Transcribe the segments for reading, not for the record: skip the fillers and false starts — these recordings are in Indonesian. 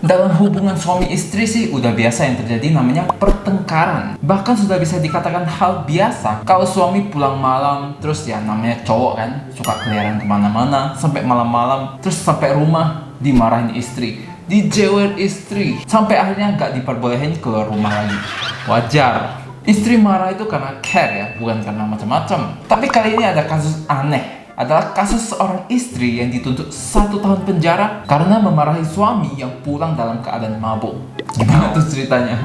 Dalam hubungan suami istri sih udah biasa yang terjadi namanya pertengkaran. Bahkan sudah bisa dikatakan hal biasa kalau suami pulang malam, terus ya namanya cowok kan, suka keliaran kemana-mana sampai malam-malam, terus sampai rumah dimarahin istri, dijewer istri, sampai akhirnya nggak diperbolehin keluar rumah lagi. Wajar. Istri marah itu karena care ya, bukan karena macam-macam. Tapi kali ini ada kasus aneh. Adalah kasus seorang istri yang dituntut 1 tahun penjara karena memarahi suami yang pulang dalam keadaan mabuk. Gimana tuh ceritanya?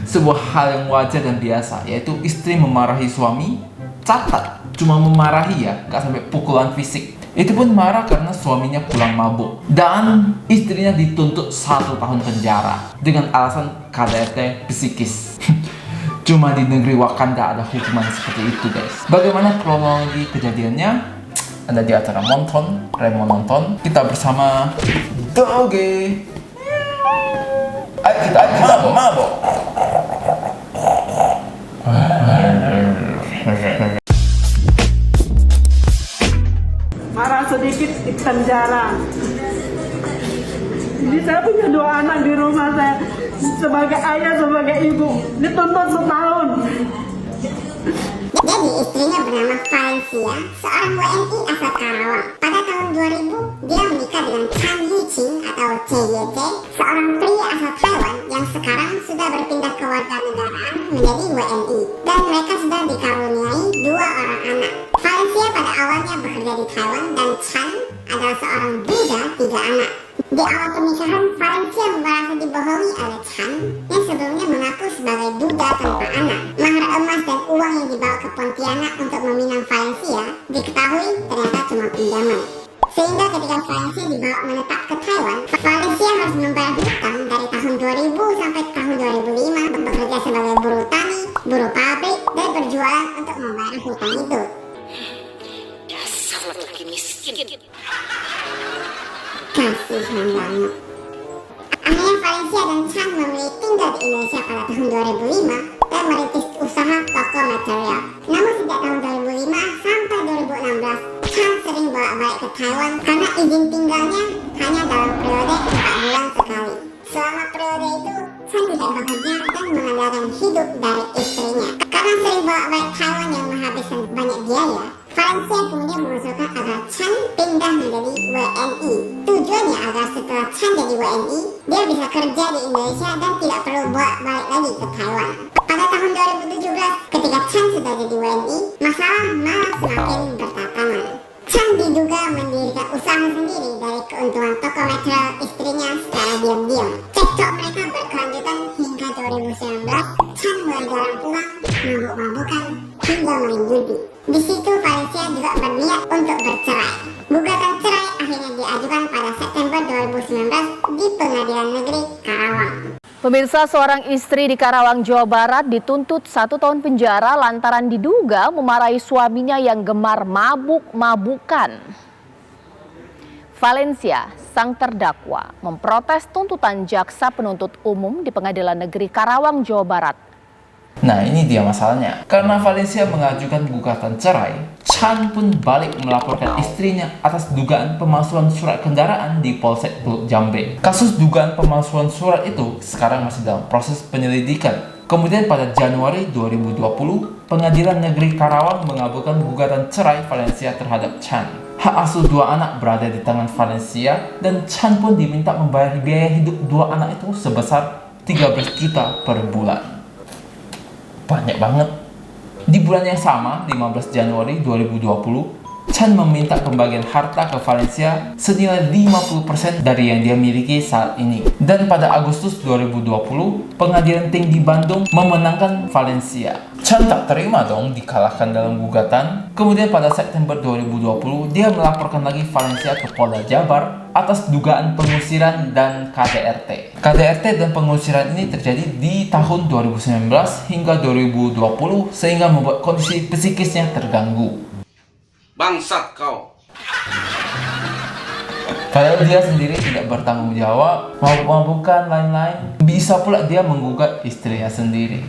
Sebuah hal yang wajar dan biasa, yaitu istri memarahi suami. Catat, cuma memarahi ya, gak sampai pukulan fisik. Itu pun marah karena suaminya pulang mabuk. Dan istrinya dituntut 1 tahun penjara dengan alasan KDRT psikis. Cuma di negeri Wakanda ada hukuman seperti itu guys. Bagaimana kronologi kejadiannya? Anda di acara Monton, Remo Nonton. Kita bersama Doge. Ayo kita mabok. Marah sedikit di penjara. Jadi saya punya 2 anak di rumah saya. Sebagai ayah, sebagai ibu, dituntut 1 tahun. Jadi istrinya bernama Valencia, seorang WNI asal Karawang. Pada tahun 2000, dia menikah dengan Chan Yiqing atau CYC, seorang pria asal Taiwan yang sekarang sudah berpindah kewarganegaraan menjadi WNI. Dan mereka sudah dikaruniai 2 orang anak. Valencia pada awalnya bekerja di Taiwan dan Chan adalah seorang Buddha 3 anak. Di awal pernikahan, Valencia merasa dibohongi oleh Chan yang sebelumnya mengaku sebagai duda tanpa anak. Mahar emas dan uang yang dibawa ke Pontianak untuk meminang Valencia diketahui ternyata cuma pinjaman. Sehingga ketika Valencia dibawa menetap ke Taiwan, Valencia harus membayar hutang dari tahun 2000 sampai tahun 2005 bekerja sebagai buruh tani, buruh pabrik, dan berjualan untuk membayar hutang itu. Dasar laki miskin. Kasihan banget. Akhirnya Valencia dan Chan memilih tinggal di Indonesia pada tahun 2005 dan merintis usaha toko material. Namun sejak tahun 2005 sampai 2016, Chan sering bolak-balik ke Taiwan karena izin tinggalnya hanya dalam periode 4 bulan sekali. Selama periode itu, Chan tidak bekerja dan mengandalkan hidup dari istrinya. Karena sering bolak-balik Taiwan yang menghabiskan banyak biaya, Valencia kemudian mengusulkan agar Chan pindah menjadi WNI. Tujuannya agar setelah Chan jadi WNI, dia bisa kerja di Indonesia dan tidak perlu bolak-balik lagi ke Taiwan. Pada tahun 2017, ketika Chan sudah jadi WNI, masalah malah semakin bertatanan. Chan diduga mendirikan usaha sendiri dari keuntungan toko material istrinya secara diam-diam. Cekcok mereka berkelanjutan hingga 2019. Chan mulai jarang pulang, mabuk-mabukan, hingga main judi. Di situ Valencia juga berniat untuk bercerai. Gugatan cerai akhirnya diajukan pada September 2019 di Pengadilan Negeri Karawang. Pemirsa, seorang istri di Karawang, Jawa Barat dituntut 1 tahun penjara lantaran diduga memarahi suaminya yang gemar mabuk-mabukan. Valencia, sang terdakwa, memprotes tuntutan jaksa penuntut umum di Pengadilan Negeri Karawang, Jawa Barat. Nah ini dia masalahnya. Karena Valencia mengajukan gugatan cerai, Chan pun balik melaporkan istrinya atas dugaan pemalsuan surat kendaraan di Polsek Teluk Jambe. Kasus dugaan pemalsuan surat itu sekarang masih dalam proses penyelidikan. Kemudian pada Januari 2020, Pengadilan Negeri Karawang mengabulkan gugatan cerai Valencia terhadap Chan. Hak asuh 2 anak berada di tangan Valencia dan Chan pun diminta membayar biaya hidup 2 anak itu sebesar 13 juta per bulan. Banyak banget. Di bulan yang sama, 15 Januari 2020, Chan meminta pembagian harta ke Valencia senilai 50% dari yang dia miliki saat ini. Dan pada Agustus 2020, Pengadilan Tinggi Bandung memenangkan Valencia. Chan tak terima dong dikalahkan dalam gugatan. Kemudian pada September 2020, dia melaporkan lagi Valencia ke Polda Jabar atas dugaan pengusiran dan KDRT. KDRT dan pengusiran ini terjadi di tahun 2019 hingga 2020 sehingga membuat kondisi psikisnya terganggu. Bangsat kau. Padahal dia sendiri tidak bertanggung jawab, mabuk-mabukan, lain-lain. Bisa pula dia menggugat istrinya sendiri.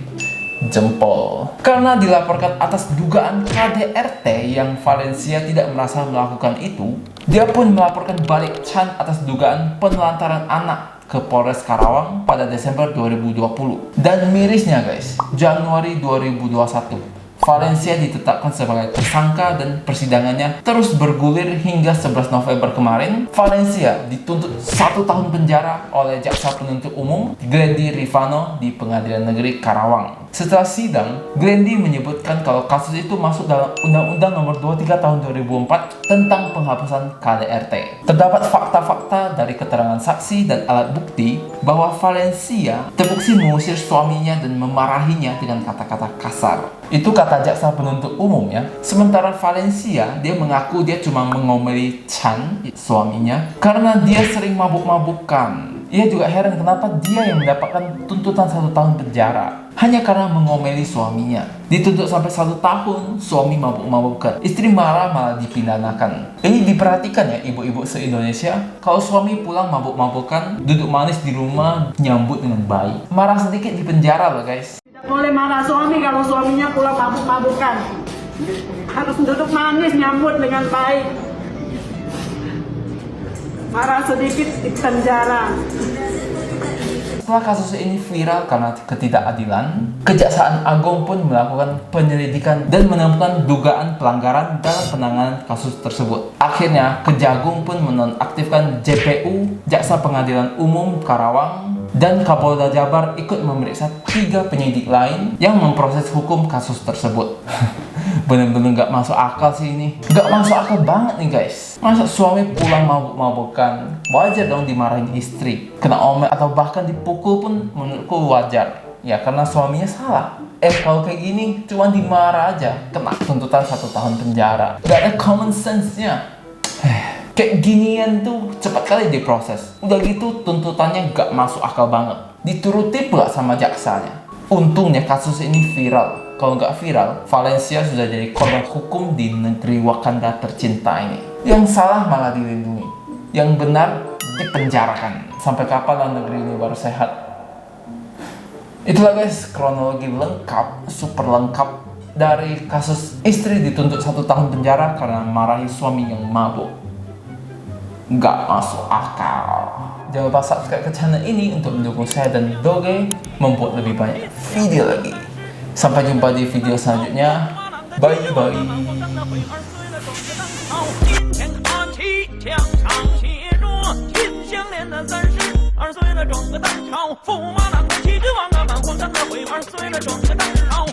Jempol. Karena dilaporkan atas dugaan KDRT yang Valencia tidak merasa melakukan itu, dia pun melaporkan balik Chan atas dugaan penelantaran anak ke Polres Karawang pada Desember 2020. Dan mirisnya guys, Januari 2021 Valencia ditetapkan sebagai tersangka dan persidangannya terus bergulir hingga 11 November kemarin. Valencia dituntut 1 tahun penjara oleh Jaksa Penuntut Umum Glendy Rifano di Pengadilan Negeri Karawang. Setelah sidang, Glendy menyebutkan kalau kasus itu masuk dalam Undang-Undang Nomor 23 Tahun 2004 tentang penghapusan KDRT. Terdapat fakta-fakta dari keterangan saksi dan alat bukti bahwa Valencia terbukti mengusir suaminya dan memarahinya dengan kata-kata kasar. Itu kata Jaksa Penuntut Umum ya. Sementara Valencia, dia mengaku dia cuma mengomeli Chan, suaminya, karena dia sering mabuk-mabukan. Ia juga heran kenapa dia yang mendapatkan tuntutan 1 tahun penjara hanya karena mengomeli suaminya. Dituntut sampai 1 tahun, suami mabuk-mabukan. Istri marah malah dipidanakan. Ini diperhatikan ya ibu-ibu se-Indonesia. Kalau suami pulang mabuk-mabukan, duduk manis di rumah, nyambut dengan baik. Marah sedikit di penjara loh guys. Tidak boleh marah suami kalau suaminya pulang mabuk-mabukan. Harus duduk manis, nyambut dengan baik. Marah sedikit di penjara. Setelah kasus ini viral karena ketidakadilan, Kejaksaan Agung pun melakukan penyelidikan dan menemukan dugaan pelanggaran dalam penanganan kasus tersebut. Akhirnya, Kejagung pun menonaktifkan JPU, Jaksa Pengadilan Umum Karawang, dan Kapolda Jabar ikut memeriksa 3 penyidik lain yang memproses hukum kasus tersebut. Bener-bener gak masuk akal sih ini. Gak masuk akal banget nih guys. Masa suami pulang mabuk-mabukan, wajar dong dimarahin istri. Kena omel atau bahkan dipukul pun menurutku wajar. Ya karena suaminya salah. Kalau kayak gini cuma dimarah aja, kena tuntutan 1 tahun penjara. Gak ada common sense-nya. Kayak ginian tuh cepat kali diproses. Udah gitu tuntutannya gak masuk akal banget. Dituruti pula sama jaksanya. Untungnya kasus ini viral. Kalau nggak viral, Valencia sudah jadi korban hukum di negeri Wakanda tercinta ini. Yang salah malah dilindungi, yang benar dipenjarakan. Sampai kapan lah negeri ini baru sehat? Itulah guys, kronologi lengkap, super lengkap dari kasus istri dituntut 1 tahun penjara karena marahi suami yang mabuk. Nggak masuk akal. Jangan lupa subscribe ke channel ini untuk mendukung saya dan Doge membuat lebih banyak video lagi. Sampai jumpa di video selanjutnya. Bye bye. 22岁了，装个蛋炒，驸马郎的气质旺啊，满皇上的回2岁了，装。